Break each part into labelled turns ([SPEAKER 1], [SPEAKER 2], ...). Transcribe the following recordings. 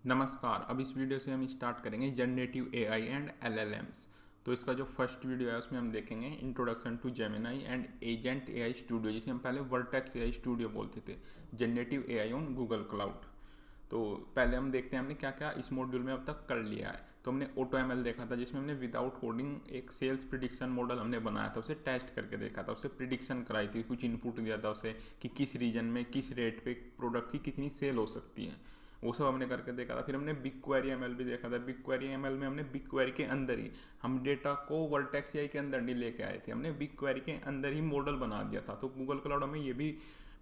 [SPEAKER 1] नमस्कार। अब इस वीडियो से हम स्टार्ट करेंगे जनरेटिव एआई एंड एलएलएम्स। तो इसका जो फर्स्ट वीडियो है उसमें हम देखेंगे introduction to Gemini and agent AI studio, जिसे हम पहले वर्टेक्स एआई स्टूडियो बोलते थे। Generative AI on Google Cloud. तो पहले हम देखते हैं हमने क्या क्या इस मॉड्यूल में अब तक कर लिया है। तो हमने ऑटो एमएल देखा था, जिसमें हमने विदाउट कोडिंग एक सेल्स प्रिडिक्शन मॉडल हमने बनाया था, उसे टेस्ट करके देखा था, उसे प्रिडिक्शन कराई थी, कुछ इनपुट दिया था उसे कि किस रीजन में किस रेट पे प्रोडक्ट की कितनी सेल हो सकती है। वो सब हमने करके देखा था। फिर हमने बिग क्वेरी एमएल भी देखा था। बिग क्वेरी एमएल में हमने बिग क्वेरी के अंदर ही हम डेटा को वर्टेक्स एआई के अंदर नहीं लेके आए थे, हमने बिग क्वेरी के अंदर ही मॉडल बना दिया था। तो गूगल क्लाउड हमें ये भी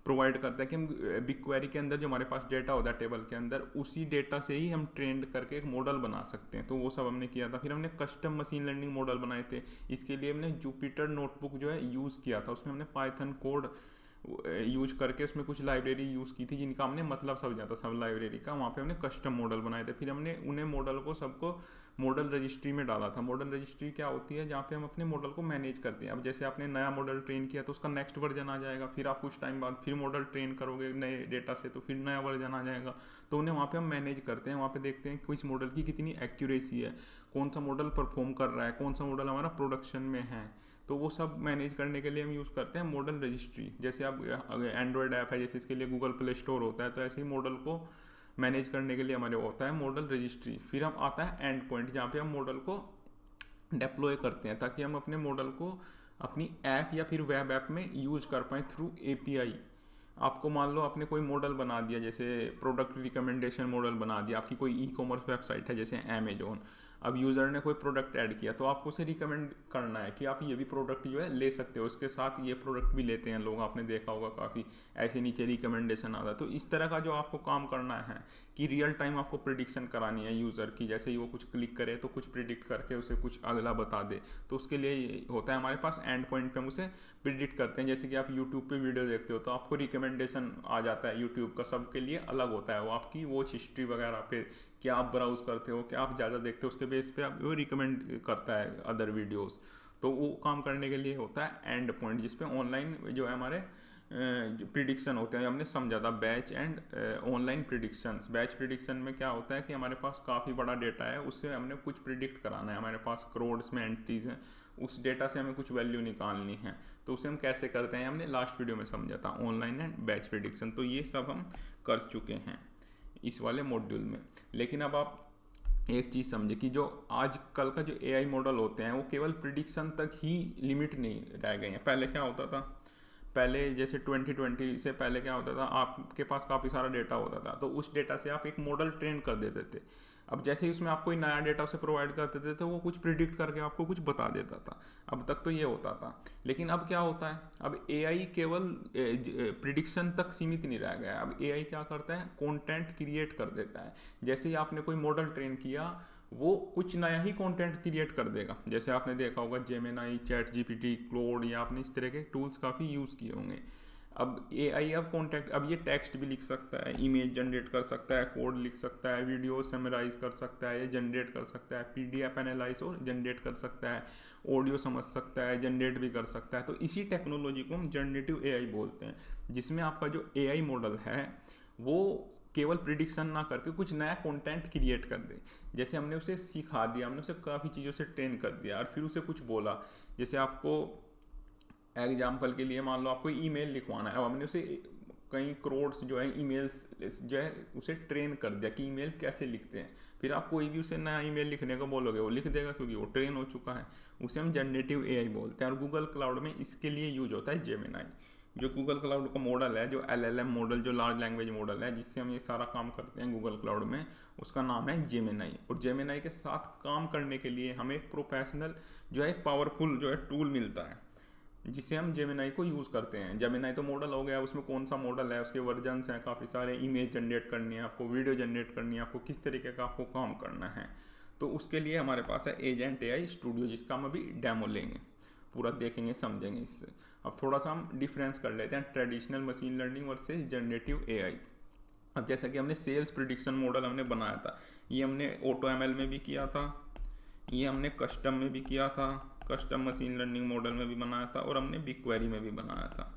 [SPEAKER 1] प्रोवाइड करता है कि हम बिग क्वेरी के अंदर जो हमारे पास डेटा होता है टेबल के अंदर, उसी डेटा से ही हम ट्रेंड करके एक मॉडल बना सकते हैं। तो वो सब हमने किया था। फिर हमने कस्टम मशीन लर्निंग मॉडल बनाए थे। इसके लिए हमने जुपिटर नोटबुक जो है यूज़ किया था। उसमें हमने पाइथन कोड यूज करके उसमें कुछ लाइब्रेरी यूज़ की थी जिनका हमने मतलब समझा था, सब लाइब्रेरी का। वहाँ पे हमने कस्टम मॉडल बनाए थे। फिर हमने उन्हें मॉडल को सबको मॉडल रजिस्ट्री में डाला था। मॉडल रजिस्ट्री क्या होती है? जहाँ पे हम अपने मॉडल को मैनेज करते हैं। अब जैसे आपने नया मॉडल ट्रेन किया तो उसका नेक्स्ट वर्जन आ जाएगा, फिर आप कुछ टाइम बाद फिर मॉडल ट्रेन करोगे नए डेटा से तो फिर नया वर्जन आ जाएगा। तो उन्हें वहाँ पे हम मैनेज करते हैं। वहाँ पे देखते हैं कि इस मॉडल की कितनी एक्यूरेसी है, कौन सा मॉडल परफॉर्म कर रहा है, कौन सा मॉडल हमारा प्रोडक्शन में है। तो वो सब मैनेज करने के लिए हम यूज़ करते हैं मॉडल रजिस्ट्री। जैसे आप एंड्रॉयड ऐप है, जैसे इसके लिए गूगल प्ले स्टोर होता है, तो ऐसे ही मॉडल को मैनेज करने के लिए हमारे होता है मॉडल रजिस्ट्री। फिर हम आता है एंड पॉइंट, जहाँ पे हम मॉडल को डिप्लॉय करते हैं ताकि हम अपने मॉडल को अपनी ऐप या फिर वेब ऐप में यूज कर पाएँ थ्रू एपीआई। आपको मान लो आपने कोई मॉडल बना दिया, जैसे प्रोडक्ट रिकमेंडेशन मॉडल बना दिया, आपकी कोई ई कॉमर्स वेबसाइट है जैसे अमेजोन। अब यूज़र ने कोई प्रोडक्ट ऐड किया तो आपको उसे रिकमेंड करना है कि आप ये भी प्रोडक्ट जो है ले सकते हो, उसके साथ ये प्रोडक्ट भी लेते हैं लोग। आपने देखा होगा काफ़ी ऐसे नीचे रिकमेंडेशन आता है। तो इस तरह का जो आपको काम करना है कि रियल टाइम आपको प्रिडिक्शन करानी है यूज़र की, जैसे ही वो कुछ क्लिक करे तो कुछ प्रिडिक्ट करके उसे कुछ अगला बता दे। तो उसके लिए होता है हमारे पास एंड पॉइंट पे हम उसे प्रिडिक्ट करते हैं। जैसे कि आप यूट्यूब पे वीडियो देखते हो तो आपको रिकमेंडेशन आ जाता है यूट्यूब का, सबके लिए अलग होता है। वो आपकी वॉच हिस्ट्री वगैरह पे क्या आप ब्राउज करते हो, क्या आप ज़्यादा देखते हो, उसके बेस पे आप वो रिकमेंड करता है अदर वीडियोस। तो वो काम करने के लिए होता है एंड पॉइंट, जिसपे ऑनलाइन जो है हमारे प्रिडिक्शन होते हैं। हमने समझा था batch and online predictions. Batch prediction में क्या होता है कि हमारे पास काफ़ी बड़ा डेटा है, उससे हमने कुछ प्रिडिक्ट कराना है। हमारे पास करोड्स में एंट्रीज हैं, उस डेटा से हमें कुछ वैल्यू निकालनी है। तो उसे हम कैसे करते हैं हमने लास्ट वीडियो में समझा था, ऑनलाइन एंड बैच प्रिडिक्शन। तो ये सब हम कर चुके हैं इस वाले मॉड्यूल में। लेकिन अब आप एक चीज़ समझे कि जो आजकल का जो एआई मॉडल होते हैं वो केवल प्रिडिक्शन तक ही लिमिट नहीं रह गए हैं। पहले क्या होता था, पहले जैसे 2020 से पहले क्या होता था, आपके पास काफ़ी सारा डेटा होता था तो उस डेटा से आप एक मॉडल ट्रेन कर देते थे। अब जैसे ही उसमें आप कोई नया डेटा उसे प्रोवाइड करते थे तो वो कुछ प्रिडिक्ट करके आपको कुछ बता देता था। अब तक तो ये होता था। लेकिन अब क्या होता है, अब एआई केवल प्रिडिक्शन तक सीमित नहीं रह गया। अब एआई क्या करता है, कंटेंट क्रिएट कर देता है। जैसे ही आपने कोई मॉडल ट्रेन किया वो कुछ नया ही कंटेंट क्रिएट कर देगा। जैसे आपने देखा होगा जेमिनाई, चैट जीपीटी, क्लोड, या आपने इस तरह के टूल्स काफ़ी यूज़ किए होंगे। अब एआई अब कॉन्टेक्ट अब ये टेक्स्ट भी लिख सकता है, इमेज जनरेट कर सकता है, कोड लिख सकता है, वीडियो समराइज कर सकता है, ये जनरेट कर सकता है, पीडीएफ एनालाइज और जनरेट कर सकता है, ऑडियो समझ सकता है, जनरेट भी कर सकता है। तो इसी टेक्नोलॉजी को हम जनरेटिव एआई बोलते हैं, जिसमें आपका जो एआई मॉडल है वो केवल प्रिडिक्शन ना करके कुछ नया कंटेंट क्रिएट कर दे। जैसे हमने उसे सिखा दिया, हमने उसे काफ़ी चीज़ों से ट्रेन कर दिया और फिर उसे कुछ बोला। जैसे आपको एग्जाम्पल के लिए मान लो आपको ईमेल लिखवाना है, अब हमने उसे कई करोड़ जो है ईमेल्स जो है उसे ट्रेन कर दिया कि ईमेल कैसे लिखते हैं। फिर आप कोई भी उसे नया ईमेल लिखने को बोलोगे वो लिख देगा, क्योंकि वो ट्रेन हो चुका है। उसे हम जनरेटिव एआई बोलते हैं। और गूगल क्लाउड में इसके लिए यूज होता है जेमिनाई। जो गूगल क्लाउड का मॉडल है, जो एलएलएम मॉडल, जो लार्ज लैंग्वेज मॉडल है जिससे हम ये सारा काम करते हैं गूगल क्लाउड में, उसका नाम है जेमिनाई। और जेमिनाई के साथ काम करने के लिए हमें एक प्रोफेशनल जो है एक पावरफुल जो है टूल मिलता है, जिसे हम जेमिनाई को यूज़ करते हैं। जेमिनाई तो मॉडल हो गया, उसमें कौन सा मॉडल है, उसके वर्जन्स हैं काफ़ी सारे। इमेज जनरेट करनी है आपको, वीडियो जनरेट करनी है आपको, किस तरीके का आपको काम करना है। तो उसके लिए हमारे पास है एजेंट एआई स्टूडियो, जिसका हम अभी डेमो लेंगे, पूरा देखेंगे समझेंगे इससे। अब थोड़ा सा हम डिफरेंस कर लेते हैं traditional machine learning versus generative AI. अब जैसा कि हमने सेल्स प्रिडिक्शन मॉडल हमने बनाया था, ये हमने ऑटो एमएल में भी किया था, ये हमने कस्टम में भी किया था, कस्टम मशीन लर्निंग मॉडल में भी बनाया था, और हमने बिग क्वेरी में भी बनाया था।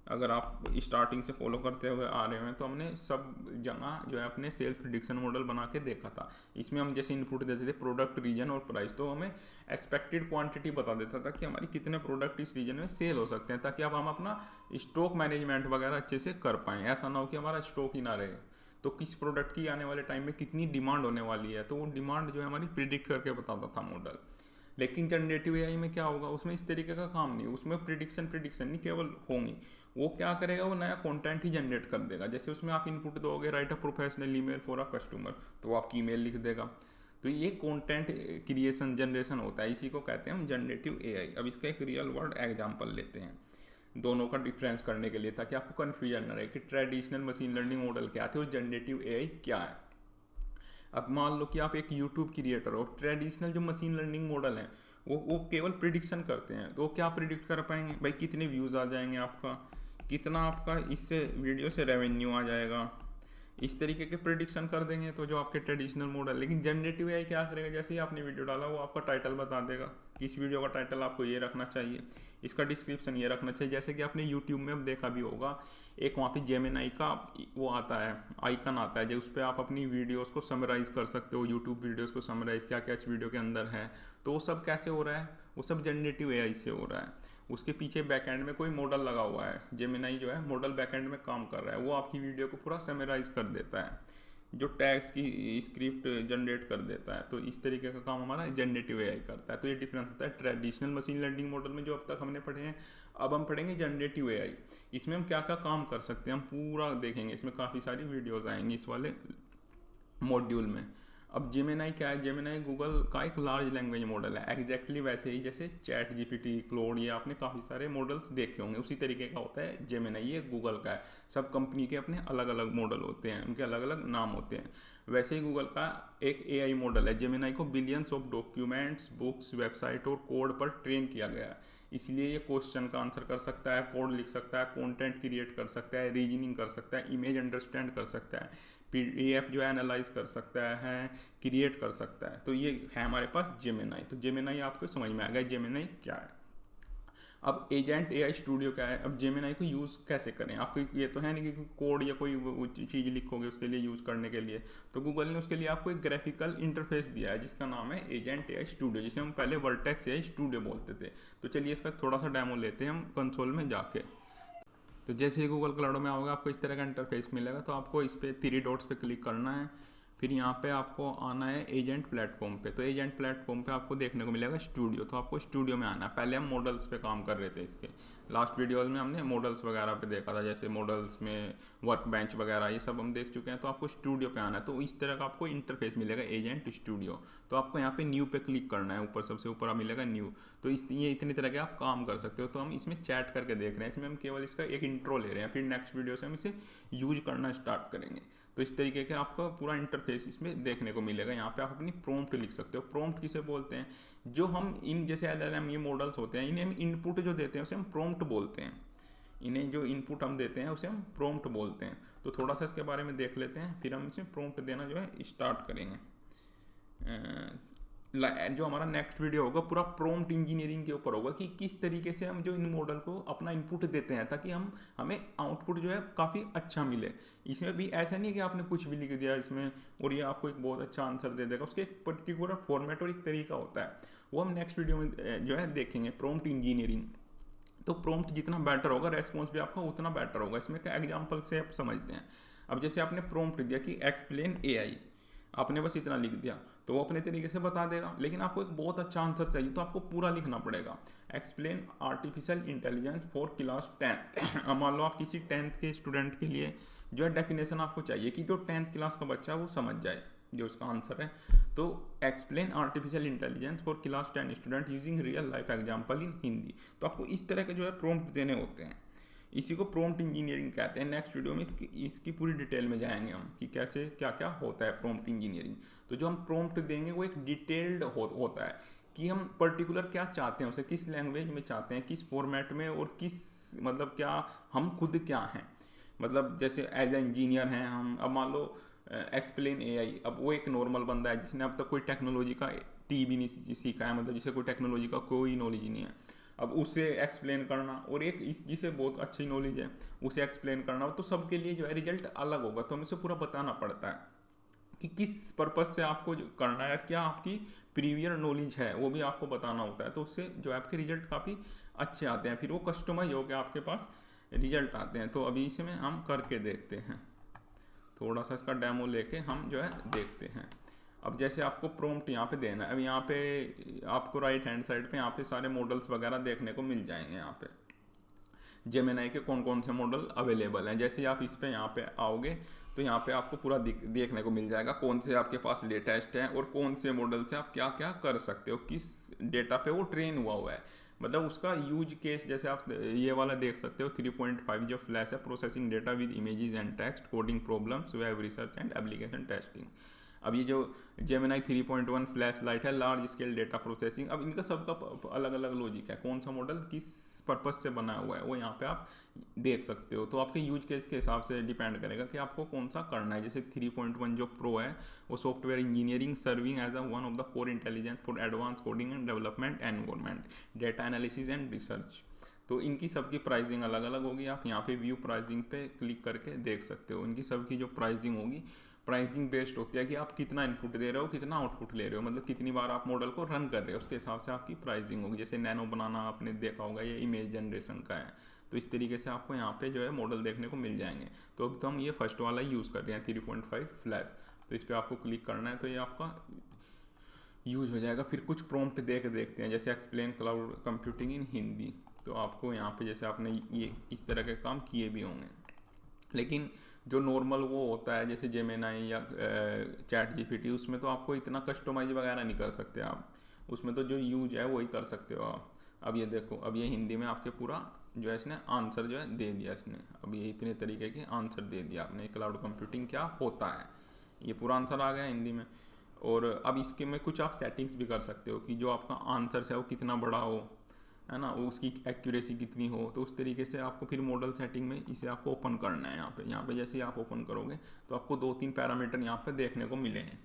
[SPEAKER 1] अगर आप स्टार्टिंग से फॉलो करते हुए आ रहे हैं तो हमने सब जगह जो है अपने सेल्स प्रिडिक्शन मॉडल बना के देखा था। इसमें हम जैसे इनपुट देते थे प्रोडक्ट, रीजन और प्राइस, तो हमें एक्सपेक्टेड क्वांटिटी बता देता था कि हमारी कितने प्रोडक्ट इस रीजन में सेल हो सकते हैं, ताकि अब हम अपना स्टॉक मैनेजमेंट वगैरह अच्छे से कर पाएँ। ऐसा ना हो कि हमारा स्टॉक ही ना रहे। तो किस प्रोडक्ट की आने वाले टाइम में कितनी डिमांड होने वाली है, तो वो डिमांड जो है हमारी प्रिडिक्ट करके बताता था मॉडल। लेकिन जनरेटिव एआई में क्या होगा, उसमें इस तरीके का काम नहीं, उसमें प्रिडिक्शन नहीं केवल होंगी, वो क्या करेगा, वो नया कंटेंट ही जनरेट कर देगा। जैसे उसमें आप इनपुट दोगे right a professional email for a customer, तो वो आपकी ईमेल लिख देगा। तो ये कंटेंट क्रिएशन जनरेशन होता है, इसी को कहते हैं हम जनरेटिव एआई। अब इसका एक रियल वर्ल्ड एग्जांपल लेते हैं दोनों का डिफरेंस करने के लिए, ताकि आपको कन्फ्यूजन ना रहे कि ट्रेडिशनल मशीन लर्निंग मॉडल क्या थे और जनरेटिव एआई क्या है। अब मान लो कि आप एक यूट्यूब क्रिएटर हो, ट्रेडिशनल जो मशीन लर्निंग मॉडल है वो केवल प्रिडिक्शन करते हैं। तो वो क्या प्रिडिक्ट कर पाएंगे भाई, कितने व्यूज़ आ जाएंगे आपका, कितना आपका इससे वीडियो से रेवेन्यू आ जाएगा, इस तरीके के प्रिडिक्शन कर देंगे तो जो आपके ट्रेडिशनल मॉडल। लेकिन जनरेटिव एआई क्या करेगा, जैसे ही आपने वीडियो डाला वो आपका टाइटल बता देगा कि इस वीडियो का टाइटल आपको ये रखना चाहिए, इसका डिस्क्रिप्शन ये रखना चाहिए। जैसे कि आपने यूट्यूब में अब देखा भी होगा, एक वहाँ पे जेमिनाई का वो आता है, आइकन आता है, जो उस पर आप अपनी वीडियोस को समराइज़ कर सकते हो, यूट्यूब वीडियोस को समराइज़ क्या क्या इस वीडियो के अंदर है। तो वो सब कैसे हो रहा है, वो सब जनरेटिव एआई से हो रहा है। उसके पीछे बैकएंड में कोई मॉडल लगा हुआ है, जेमिनाई जो है मॉडल बैकएंड में काम कर रहा है, वो आपकी वीडियो को पूरा समराइज़ कर देता है, जो टैग्स की स्क्रिप्ट जनरेट कर देता है। तो इस तरीके का काम हमारा जनरेटिव एआई करता है। तो ये डिफरेंस होता है ट्रेडिशनल मशीन लर्निंग मॉडल में जो अब तक हमने पढ़े हैं। अब हम पढ़ेंगे जनरेटिव एआई, इसमें हम क्या क्या काम कर सकते हैं हम पूरा देखेंगे। इसमें काफ़ी सारी वीडियोज़ आएंगी इस वाले मॉड्यूल में। अब जेमिनाई क्या है, जेमिनाई गूगल का एक लार्ज लैंग्वेज मॉडल है, एग्जैक्टली वैसे ही जैसे चैट जीपीटी, क्लोड, ये आपने काफ़ी सारे मॉडल्स देखे होंगे, उसी तरीके का होता है जेमिनाई। ये गूगल का है। सब कंपनी के अपने अलग अलग मॉडल होते हैं, उनके अलग अलग नाम होते हैं। वैसे ही गूगल का एक एआई मॉडल है जेमिनाई, को billions of documents, books, website और कोड पर ट्रेन किया गया है। इसलिए ये क्वेश्चन का आंसर कर सकता है, कोड लिख सकता है, कंटेंट क्रिएट कर सकता है, रीजनिंग कर सकता है, इमेज अंडरस्टैंड कर सकता है, पीडीएफ जो है एनालाइज कर सकता है, क्रिएट कर सकता है। तो ये है हमारे पास जेमिनाई। तो जेमिनाई आपको समझ में आ गया जेमिनाई क्या है। अब एजेंट एआई स्टूडियो क्या है, अब जेमिनाई को यूज़ कैसे करें। आपको ये तो है नहीं कि कोड या कोई चीज़ लिखोगे उसके लिए यूज़ करने के लिए, तो गूगल ने उसके लिए आपको एक ग्राफिकल इंटरफेस दिया है जिसका नाम है एजेंट एआई स्टूडियो, जिसे हम पहले वर्टेक्स एआई स्टूडियो बोलते थे। तो चलिए इसका थोड़ा सा डेमो लेते हैं हम कंसोल में जाके। तो जैसे ही गूगल क्लाउड में आओगे आपको इस तरह का इंटरफेस मिलेगा। तो आपको इस पर 3 डॉट्स पे क्लिक करना है, फिर यहाँ पे आपको आना है एजेंट प्लेटफॉर्म पे। तो एजेंट प्लेटफॉर्म पे आपको देखने को मिलेगा स्टूडियो, तो आपको स्टूडियो में आना है। पहले हम मॉडल्स पे काम कर रहे थे, इसके लास्ट वीडियोस में हमने मॉडल्स वगैरह पे देखा था, जैसे मॉडल्स में वर्क बेंच वगैरह ये सब हम देख चुके हैं। तो आपको स्टूडियो पे आना है, तो इस तरह का आपको इंटरफेस मिलेगा एजेंट स्टूडियो। तो आपको यहाँ पे न्यू पे क्लिक करना है, ऊपर सबसे ऊपर आप मिलेगा न्यू। तो ये इतनी तरह के आप काम कर सकते हो। तो हम इसमें चैट करके देख रहे हैं, इसमें हम केवल इसका एक इंट्रो ले रहे हैं, फिर नेक्स्ट वीडियो से हम इसे यूज करना स्टार्ट करेंगे। तो इस तरीके के आपका पूरा इंटरफेस इसमें देखने को मिलेगा। यहाँ पे आप अपनी प्रॉम्प्ट लिख सकते हो। प्रॉम्प्ट किसे बोलते हैं, जो हम इन जैसे एलएलएम ये मॉडल्स होते हैं, इन्हें हम इनपुट जो देते हैं उसे हम प्रॉम्प्ट बोलते हैं। इन्हें जो इनपुट हम देते हैं उसे हम प्रॉम्प्ट बोलते हैं। तो थोड़ा सा इसके बारे में देख लेते हैं, फिर हम इसमें प्रॉम्प्ट देना जो है स्टार्ट करेंगे। जो हमारा नेक्स्ट वीडियो होगा पूरा प्रॉम्प्ट इंजीनियरिंग के ऊपर होगा कि किस तरीके से हम जो इन मॉडल को अपना इनपुट देते हैं ताकि हमें आउटपुट जो है काफ़ी अच्छा मिले। इसमें भी ऐसा नहीं है कि आपने कुछ भी लिख दिया इसमें और ये आपको एक बहुत अच्छा आंसर दे देगा। उसके एक पर्टिकुलर फॉर्मेट और एक तरीका होता है, वो हम नेक्स्ट वीडियो में जो है देखेंगे, प्रॉम्प्ट इंजीनियरिंग। तो प्रॉम्प्ट जितना बेटर होगा रेस्पॉन्स भी आपका उतना बेटर होगा। इसमें क्या एग्जाम्पल से आप समझते हैं। अब जैसे आपने प्रॉम्प्ट दिया कि एक्सप्लेन एआई, आपने बस इतना लिख दिया तो वो अपने तरीके से बता देगा। लेकिन आपको एक बहुत अच्छा आंसर चाहिए तो आपको पूरा लिखना पड़ेगा। Explain artificial intelligence for class 10। अब मान लो आप किसी 10th के स्टूडेंट के लिए जो है डेफिनेशन आपको चाहिए कि जो 10th क्लास का बच्चा है वो समझ जाए जो उसका आंसर है। तो explain artificial intelligence for class 10 student using real life example in Hindi. तो आपको इस तरह के जो है प्रॉम्प्ट देने होते हैं, इसी को प्रॉम्प्ट इंजीनियरिंग कहते हैं। नेक्स्ट वीडियो में इसकी पूरी डिटेल में जाएंगे हम कि कैसे क्या क्या होता है प्रॉम्प्ट इंजीनियरिंग। तो जो हम प्रॉम्प्ट देंगे वो एक डिटेल्ड होता है कि हम पर्टिकुलर क्या चाहते हैं, उसे किस लैंग्वेज में चाहते हैं, किस फॉर्मेट में, और किस मतलब क्या हम खुद क्या हैं। मतलब जैसे एज ए इंजीनियर हैं हम। अब मान लो एक्सप्लेन एआई, अब वो एक नॉर्मल बंदा है जिसने अब तक कोई टेक्नोलॉजी का टी भी नहीं सीखा है, मतलब जिसे कोई टेक्नोलॉजी का कोई नॉलेज ही नहीं है। अब उसे एक्सप्लेन करना और एक इस जिसे बहुत अच्छी नॉलेज है उसे एक्सप्लेन करना, तो सबके लिए जो है रिजल्ट अलग होगा। तो हमें उसे पूरा बताना पड़ता है कि किस पर्पज़ से आपको जो करना है, क्या आपकी प्रीवियर नॉलेज है वो भी आपको बताना होता है। तो उससे जो है आपके रिजल्ट काफ़ी अच्छे आते हैं, फिर वो कस्टमाइज होकर आपके पास रिजल्ट आते हैं। तो अभी इसमें हम करके देखते हैं, थोड़ा सा इसका डेमो लेके हम जो है देखते हैं। अब जैसे आपको प्रॉम्प्ट यहाँ पे देना है, अब यहाँ पे आपको राइट हैंड साइड पे यहाँ पे सारे मॉडल्स वगैरह देखने को मिल जाएंगे। यहाँ पे जेमिनाई के कौन कौन से मॉडल अवेलेबल हैं, जैसे आप इस पे यहाँ पे आओगे तो यहाँ पे आपको पूरा देखने को मिल जाएगा कौन से आपके पास लेटेस्ट हैं और कौन से मॉडल से आप क्या क्या कर सकते हो, किस डेटा पे वो ट्रेन हुआ है, मतलब उसका यूज केस। जैसे आप ये वाला देख सकते हो 3.5 जो फ्लैश है, processing data with images and text, coding problems, web research and application testing. अब ये जो जेमिनाई 3.1 फ्लैश लाइट है, लार्ज स्केल डेटा प्रोसेसिंग। अब इनका सबका अलग अलग लॉजिक है, कौन सा मॉडल किस पर्पस से बना हुआ है वो यहाँ पे आप देख सकते हो। तो आपके यूज केस के हिसाब से डिपेंड करेगा कि आपको कौन सा करना है। जैसे 3.1 जो प्रो है वो software engineering serving as a one of the core intelligence for advance coding and development environment, data analysis and research. तो इनकी सबकी प्राइसिंग अलग अलग होगी। आप यहाँ पे व्यू प्राइसिंग पे क्लिक करके देख सकते हो। इनकी सबकी जो प्राइसिंग होगी, प्राइसिंग बेस्ड होती है कि आप कितना इनपुट दे रहे हो, कितना आउटपुट ले रहे हो, मतलब कितनी बार आप मॉडल को रन कर रहे हो, उसके हिसाब से आपकी प्राइसिंग होगी। जैसे नैनो बनाना आपने देखा होगा, ये इमेज जनरेशन का है, तो इस तरीके से आपको यहाँ पे जो है मॉडल देखने को मिल जाएंगे। तो अब तो हम ये फर्स्ट वाला यूज़ कर रहे हैं 3.5 फ्लैश, तो इस पर आपको क्लिक करना है तो ये आपका यूज हो जाएगा। फिर कुछ प्रॉम्प्ट देखते हैं, जैसे explain cloud computing in Hindi. तो आपको यहाँ पे जैसे आपने ये इस तरह के काम किए भी होंगे, लेकिन जो नॉर्मल वो होता है जैसे जेमिनाई या चैट जीपीटी, उसमें तो आपको इतना कस्टमाइज वगैरह नहीं कर सकते आप, उसमें तो जो यूज है वही कर सकते हो आप। अब ये देखो, अब ये हिंदी में आपके पूरा जो है इसने आंसर जो है दे दिया इसने। अब ये इतने तरीके के आंसर दे दिया आपने, क्लाउड कंप्यूटिंग क्या होता है, ये पूरा आंसर आ गया हिंदी में। और अब इसके में कुछ आप सेटिंग्स भी कर सकते हो कि जो आपका आंसर है वो कितना बड़ा हो, है ना, उसकी एक्यूरेसी कितनी हो। तो उस तरीके से आपको फिर मॉडल सेटिंग में इसे आपको ओपन करना है। यहाँ पे जैसे ही आप ओपन करोगे तो आपको 2-3 पैरामीटर यहाँ पे देखने को मिले हैं,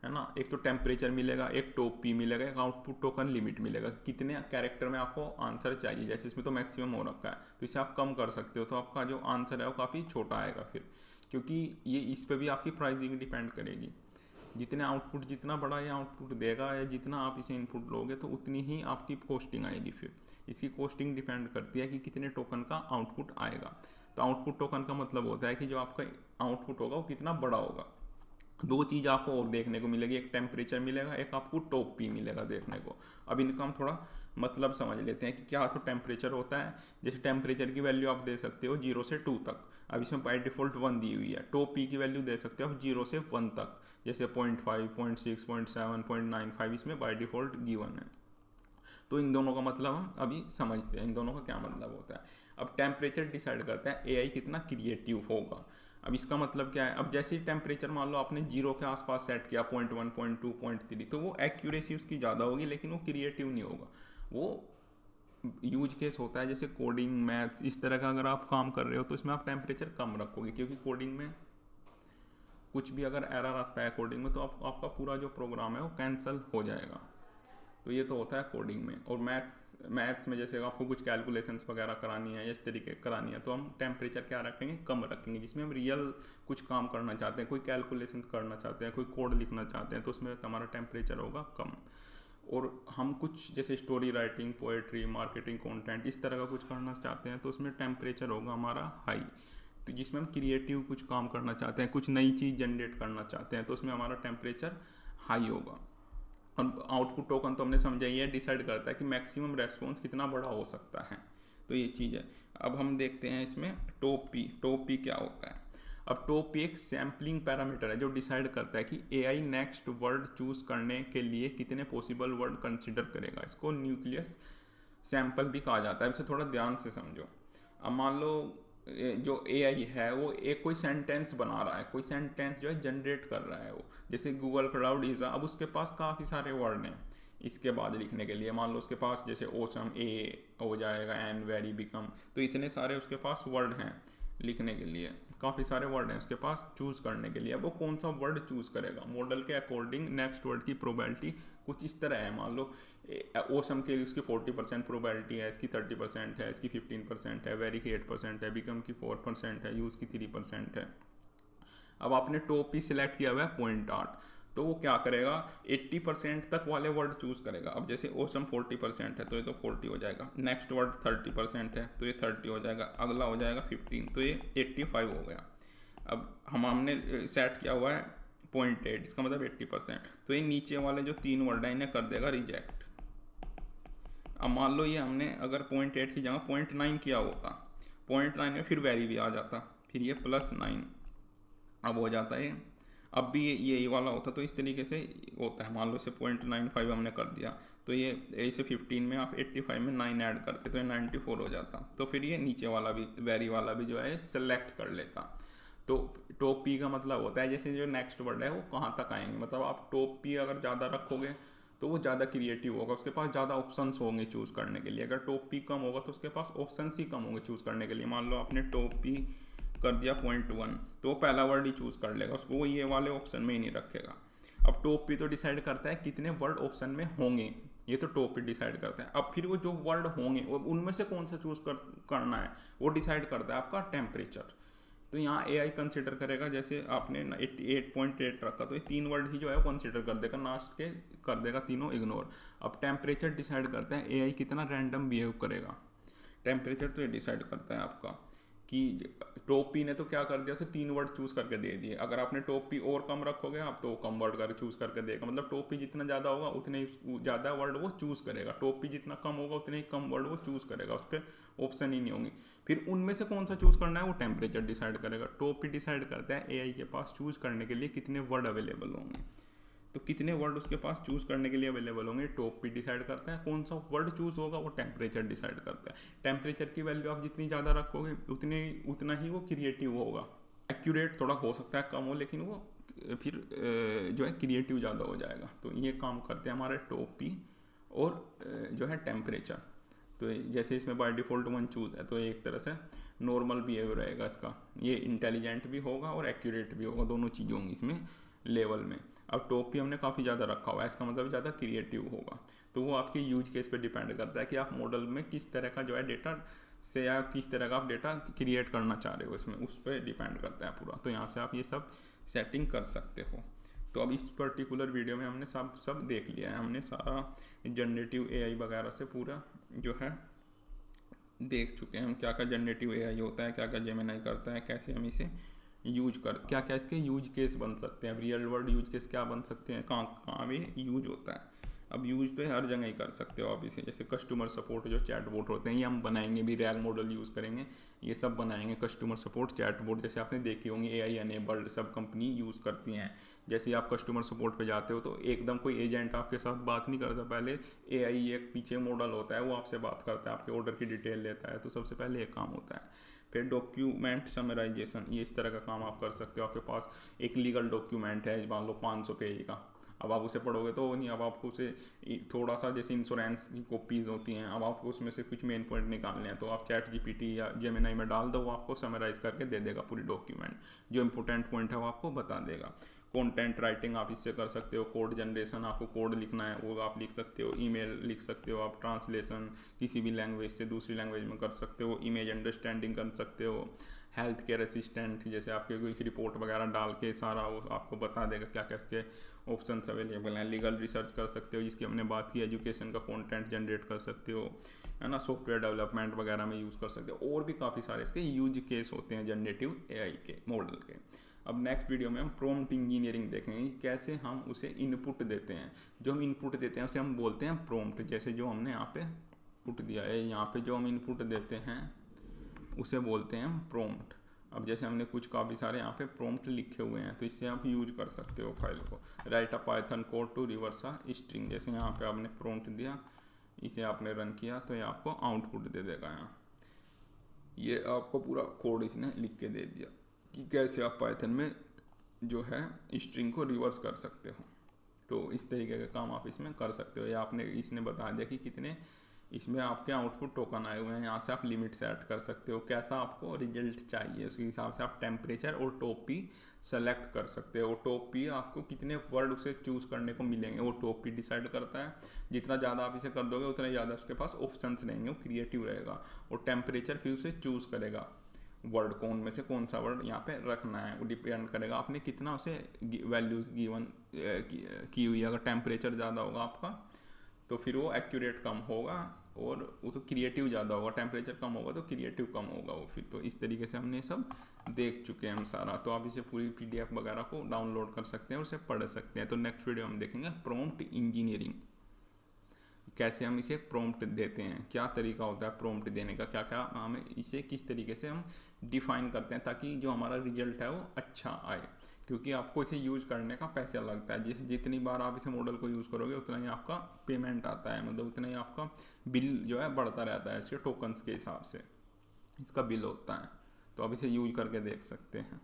[SPEAKER 1] है ना। एक तो टेम्परेचर मिलेगा, एक टॉप पी मिलेगा, एक आउटपुट टोकन लिमिट मिलेगा, कितने कैरेक्टर में आपको आंसर चाहिए। जैसे इसमें तो मैक्सिमम हो रखा है, तो इसे आप कम कर सकते हो, तो आपका जो आंसर है वो काफ़ी छोटा आएगा फिर, क्योंकि ये इस पर भी आपकी प्राइसिंग डिपेंड करेगी। जितने आउटपुट, जितना बड़ा ये आउटपुट देगा या जितना आप इसे इनपुट लोगे तो उतनी ही आपकी कॉस्टिंग आएगी। फिर इसकी कॉस्टिंग डिपेंड करती है कि कितने टोकन का आउटपुट आएगा। तो आउटपुट टोकन का मतलब होता है कि जो आपका आउटपुट होगा वो कितना बड़ा होगा। दो चीज़ आपको और देखने को मिलेगी, एक टेम्परेचर मिलेगा, एक आपको टॉप पी मिलेगा देखने को। अब इनका हम थोड़ा मतलब समझ लेते हैं कि क्या तो टेम्परेचर होता है। जैसे टेम्परेचर की वैल्यू आप दे सकते हो 0 से 2 तक, अब इसमें बाय डिफ़ॉल्ट 1 दी हुई है। टॉप पी की वैल्यू दे सकते हो आप 0 से 1 तक, जैसे 0.5, 0.6, 0.7, 0.95 इसमें बाय डिफ़ॉल्ट गिवन है। तो इन दोनों का मतलब हम अभी समझते हैं, इन दोनों का क्या मतलब होता है। अब टेम्परेचर डिसाइड करता है एआई कितना क्रिएटिव होगा। अब इसका मतलब क्या है, अब जैसे ही टेम्परेचर मान लो आपने 0 के आसपास सेट किया, 0.1, 0.2, 0.3, तो वो एक्यूरेसी उसकी ज़्यादा होगी लेकिन वो क्रिएटिव नहीं होगा। वो यूज केस होता है जैसे कोडिंग, मैथ्स, इस तरह का अगर आप काम कर रहे हो तो इसमें आप टेम्परेचर कम रखोगे, क्योंकि कोडिंग में कुछ भी अगर एरर आता है कोडिंग में तो आपका पूरा जो प्रोग्राम है वो कैंसिल हो जाएगा। तो ये तो होता है कोडिंग में। और मैथ्स में जैसे आपको कुछ कैलकुलेशंस वगैरह करानी है या इस तरीके करानी है तो हम टेम्परेचर क्या रखेंगे, कम रखेंगे। जिसमें हम रियल कुछ काम करना चाहते हैं, कोई कैलकुलेशन करना चाहते हैं, कोई कोड लिखना चाहते हैं, तो उसमें हमारा टेम्परेचर होगा कम। और हम कुछ जैसे story writing, poetry, marketing, content, इस तरह का कुछ करना चाहते हैं तो उसमें टेम्परेचर होगा हमारा हाई। तो जिसमें हम क्रिएटिव कुछ काम करना चाहते हैं, कुछ नई चीज़ जनरेट करना चाहते हैं, तो उसमें हमारा टेम्परेचर हाई होगा। और आउटपुट टोकन तो हमने समझा ही है, डिसाइड करता है कि मैक्सिमम रेस्पॉन्स कितना बड़ा हो सकता है। तो ये चीज़ है। अब हम देखते हैं इसमें टॉप पी क्या होता है। अब टॉप पी एक सैम्पलिंग पैरामीटर है जो डिसाइड करता है कि एआई नेक्स्ट वर्ड चूज़ करने के लिए कितने पॉसिबल वर्ड कंसिडर करेगा। इसको न्यूक्लियस सैंपल भी कहा जाता है। इसे थोड़ा ध्यान से समझो। अब मान लो जो एआई है वो एक कोई सेंटेंस बना रहा है, कोई सेंटेंस जो है जनरेट कर रहा है वो, जैसे गूगल क्लाउड इज़, अब उसके पास काफ़ी सारे वर्ड हैं इसके बाद लिखने के लिए। मान लो उसके पास जैसे ओसम ए हो जाएगा, एंड वेरी, बिकम, तो इतने सारे उसके पास वर्ड हैं लिखने के लिए, काफ़ी सारे वर्ड हैं उसके पास चूज़ करने के लिए। अब वो कौन सा वर्ड चूज़ करेगा, मॉडल के अकॉर्डिंग नेक्स्ट वर्ड की प्रोबेबिलिटी कुछ इस तरह है। मान लो ओसम के लिए उसकी 40% प्रोबेबिलिटी है, इसकी 30% है, इसकी 15% है, वेरी की 8% है, बिकम की 4% है, यूज़ की 3% है। अब आपने टॉप ही सिलेक्ट किया हुआ है 0.8, तो वो क्या करेगा 80% तक वाले वर्ड चूज़ करेगा। अब जैसे ओसम 40% है तो ये तो 40 हो जाएगा, नेक्स्ट वर्ड 30% है तो ये 30 हो जाएगा, अगला हो जाएगा 15 तो ये 85 हो गया। अब हमने सेट किया हुआ है 0.8, इसका मतलब 80%, तो ये नीचे वाले जो 3 वर्ड हैं इन्हें कर देगा रिजेक्ट। अब मान लो ये हमने अगर 0.8 की जगह 0.9 किया होता, 0.9 में फिर वेरी भी आ जाता, फिर ये +9 अब हो जाता है। अब भी ये वाला होता तो इस तरीके से होता है। मान लो इसे 0.95 हमने कर दिया तो ये इसे 15 में आप 85 में 9 ऐड करते तो ये 94 हो जाता, तो फिर ये नीचे वाला भी वेरी वाला भी जो है सेलेक्ट कर लेता। तो टॉप पी का मतलब होता है जैसे जो नेक्स्ट वर्ड है वो कहाँ तक आएंगे, मतलब आप टॉप पी अगर ज़्यादा रखोगे तो वो ज़्यादा क्रिएटिव होगा, उसके पास ज़्यादा ऑप्शंस होंगे चूज़ करने के लिए। अगर टॉप पी कम होगा तो उसके पास ऑप्शंस ही कम होंगे चूज़ करने के लिए। मान लो आपने टॉप पी कर दिया 0.1 तो पहला वर्ड ही चूज़ कर लेगा, उसको वो ये वाले ऑप्शन में ही नहीं रखेगा। अब टॉप पी तो डिसाइड करता है कितने वर्ड ऑप्शन में होंगे, ये तो टॉप पे डिसाइड करता है। अब फिर वो जो वर्ड होंगे उनमें से कौन सा चूज़ करना है वो डिसाइड करता है आपका टेम्परेचर। तो यहाँ एआई कंसिडर करेगा, जैसे आपने 88.8 रखा तो ये 3 वर्ड ही जो है वो कंसिडर कर देगा, लास्ट के कर देगा तीनों इग्नोर। अब टेम्परेचर डिसाइड करता है एआई कितना रैंडम बिहेव करेगा। टेम्परेचर तो ये डिसाइड करता है आपका कि टॉप पी ने तो क्या कर दिया, उसे 3 वर्ड चूज़ करके दे दिए। अगर आपने टॉप पी और कम रखोगे आप तो कम वर्ड कर चूज़ करके देगा, मतलब टॉप पी जितना ज़्यादा होगा उतने ही ज़्यादा वर्ड वो चूज़ करेगा, टॉप पी जितना कम होगा उतने ही कम वर्ड वो चूज़ करेगा, उस पर ऑप्शन ही नहीं होंगे। फिर उनमें से कौन सा चूज़ करना है वो टेम्परेचर डिसाइड करेगा। टॉप पी डिसाइड करता है एआई के पास चूज़ करने के लिए कितने वर्ड अवेलेबल होंगे, तो कितने वर्ड उसके पास चूज़ करने के लिए अवेलेबल होंगे टॉप पे डिसाइड करता है। कौन सा वर्ड चूज़ होगा वो टेम्परेचर डिसाइड करता है। टेम्परेचर की वैल्यू आप जितनी ज़्यादा रखोगे उतना ही वो क्रिएटिव होगा। एक्यूरेट थोड़ा हो सकता है कम हो, लेकिन वो फिर जो है क्रिएटिव ज़्यादा हो जाएगा। तो ये काम करते हैं हमारे टॉप पी और जो है टेम्परेचर। तो जैसे इसमें बाय डिफ़ॉल्ट 1 चूज़ है तो एक तरह से नॉर्मल बिहेवियर रहेगा इसका, ये इंटेलिजेंट भी होगा और एक्यूरेट भी होगा, दोनों चीज़ें होंगी इसमें लेवल में। अब टॉप पी हमने काफ़ी ज़्यादा रखा हुआ है, इसका मतलब ज़्यादा क्रिएटिव होगा। तो वो आपके यूज केस पे डिपेंड करता है कि आप मॉडल में किस तरह का जो है डेटा से या किस तरह का आप डेटा क्रिएट करना चाह रहे हो, इसमें उस पर डिपेंड करता है पूरा। तो यहाँ से आप ये सब सेटिंग कर सकते हो। तो अब इस पर्टिकुलर वीडियो में हमने सब देख लिया है, हमने सारा जनरेटिव एआई वगैरह से पूरा जो है देख चुके हैं हम क्या क्या जनरेटिव एआई होता है, क्या क्या जेमिनाई करता है, कैसे हम इसे यूज कर, क्या क्या इसके यूज केस बन सकते हैं, रियल वर्ल्ड यूज केस क्या बन सकते हैं, कहाँ कहाँ में यूज होता है। अब यूज तो हर जगह ही कर सकते हो आप इसे, जैसे कस्टमर सपोर्ट जो चैटबॉट होते हैं ये हम बनाएंगे भी, रैग मॉडल यूज़ करेंगे, ये सब बनाएंगे कस्टमर सपोर्ट चैटबॉट। जैसे आपने देखी होंगी एआई अनेबल्ड सब कंपनी यूज़ करती हैं। जैसे आप कस्टमर सपोर्ट पे जाते हो तो एकदम कोई एजेंट आपके साथ बात नहीं करता, पहले एआई एक पीछे मॉडल होता है वो आपसे बात करता है, आपके ऑर्डर की डिटेल लेता है, तो सबसे पहले एक काम होता है। फिर डॉक्यूमेंट समराइजेशन, ये इस तरह का काम आप कर सकते हो। आपके पास एक लीगल डॉक्यूमेंट है मान लो 500 पेज का, अब आप उसे पढ़ोगे तो नहीं, अब आपको उसे थोड़ा सा जैसे इंश्योरेंस की कॉपीज़ होती हैं, अब आपको उसमें से कुछ मेन पॉइंट निकालने हैं तो आप चैट जीपीटी या जेमिनाई में डाल दो, वो आपको समराइज करके दे देगा पूरी डॉक्यूमेंट, जो इंपॉर्टेंट पॉइंट है वो आपको बता देगा। कंटेंट राइटिंग आप इससे कर सकते हो, कोड जनरेशन आपको कोड लिखना है वो आप लिख सकते हो, ईमेल लिख सकते हो आप, ट्रांसलेशन किसी भी लैंग्वेज से दूसरी लैंग्वेज में कर सकते हो, इमेज अंडरस्टैंडिंग कर सकते हो, हेल्थ केयर असिस्टेंट जैसे आपके कोई रिपोर्ट वगैरह डाल के सारा वो आपको बता देगा क्या क्या इसके ऑप्शंस अवेलेबल हैं। लीगल रिसर्च कर सकते हो जिसकी हमने बात की, एजुकेशन का कंटेंट जनरेट कर सकते हो, है ना, सॉफ्टवेयर डेवलपमेंट वगैरह में यूज़ कर सकते हो। और भी काफ़ी सारे इसके यूज केस होते हैं जनरेटिव एआई के मॉडल के। अब नेक्स्ट वीडियो में हम प्रॉम्प्ट इंजीनियरिंग देखेंगे कि कैसे हम उसे इनपुट देते हैं। जो हम इनपुट देते हैं उसे हम बोलते हैं प्रॉम्प्ट, जैसे जो हमने यहाँ पे पुट दिया है, यहाँ पे जो हम इनपुट देते हैं उसे बोलते हैं हम प्रॉम्प्ट। अब जैसे हमने कुछ काफ़ी सारे यहाँ पे प्रॉम्प्ट लिखे हुए हैं तो इससे आप यूज कर सकते हो फाइल को। Write a Python code to reverse a string, जैसे यहाँ पे आपने प्रॉम्प्ट दिया, इसे आपने रन किया तो ये आपको आउटपुट दे देगा। यहाँ ये आपको पूरा कोड इसने लिख के दे दिया कि कैसे आप पाइथन में जो है स्ट्रिंग को रिवर्स कर सकते हो। तो इस तरीके का काम आप इसमें कर सकते हो, या आपने इसने बता दिया कि कितने इसमें आपके आउटपुट टोकन आए हुए हैं, यहाँ से आप लिमिट सेट कर सकते हो, कैसा आपको रिजल्ट चाहिए उसके हिसाब से आप टेम्परेचर और टॉप पी सेलेक्ट कर सकते हो। टॉप पी आपको कितने वर्ड उसे चूज़ करने को मिलेंगे वो टॉप पी डिसाइड करता है। जितना ज़्यादा आप इसे कर दोगे उतना ज़्यादा उसके पास ऑप्शंस रहेंगे, वो क्रिएटिव रहेगा। और टेम्परेचर फिर उसे चूज़ करेगा वर्ड को, उनमें से कौन सा वर्ड यहाँ पे रखना है, वो डिपेंड करेगा आपने कितना उसे वैल्यूज़ गिवन की हुई है। अगर टेम्परेचर ज़्यादा होगा आपका तो फिर वो एक्यूरेट कम होगा, और वो तो क्रिएटिव ज़्यादा होगा, टेम्परेचर कम होगा तो क्रिएटिव कम होगा वो फिर। तो इस तरीके से हमने सब देख चुके हैं हम सारा। तो आप इसे पूरी PDF वगैरह को डाउनलोड कर सकते हैं और उसे पढ़ सकते हैं। तो नेक्स्ट वीडियो हम देखेंगे प्रॉम्प्ट इंजीनियरिंग, कैसे हम इसे प्रॉम्प्ट देते हैं, क्या तरीका होता है प्रॉम्प्ट देने का, क्या क्या हमें इसे किस तरीके से हम डिफाइन करते हैं ताकि जो हमारा रिजल्ट है वो अच्छा आए। क्योंकि आपको इसे यूज करने का पैसा लगता है, जितनी बार आप इसे मॉडल को यूज़ करोगे उतना ही आपका पेमेंट आता है, मतलब उतना ही आपका बिल जो है बढ़ता रहता है, इसके टोकन्स के हिसाब से इसका बिल होता है। तो आप इसे यूज करके देख सकते हैं।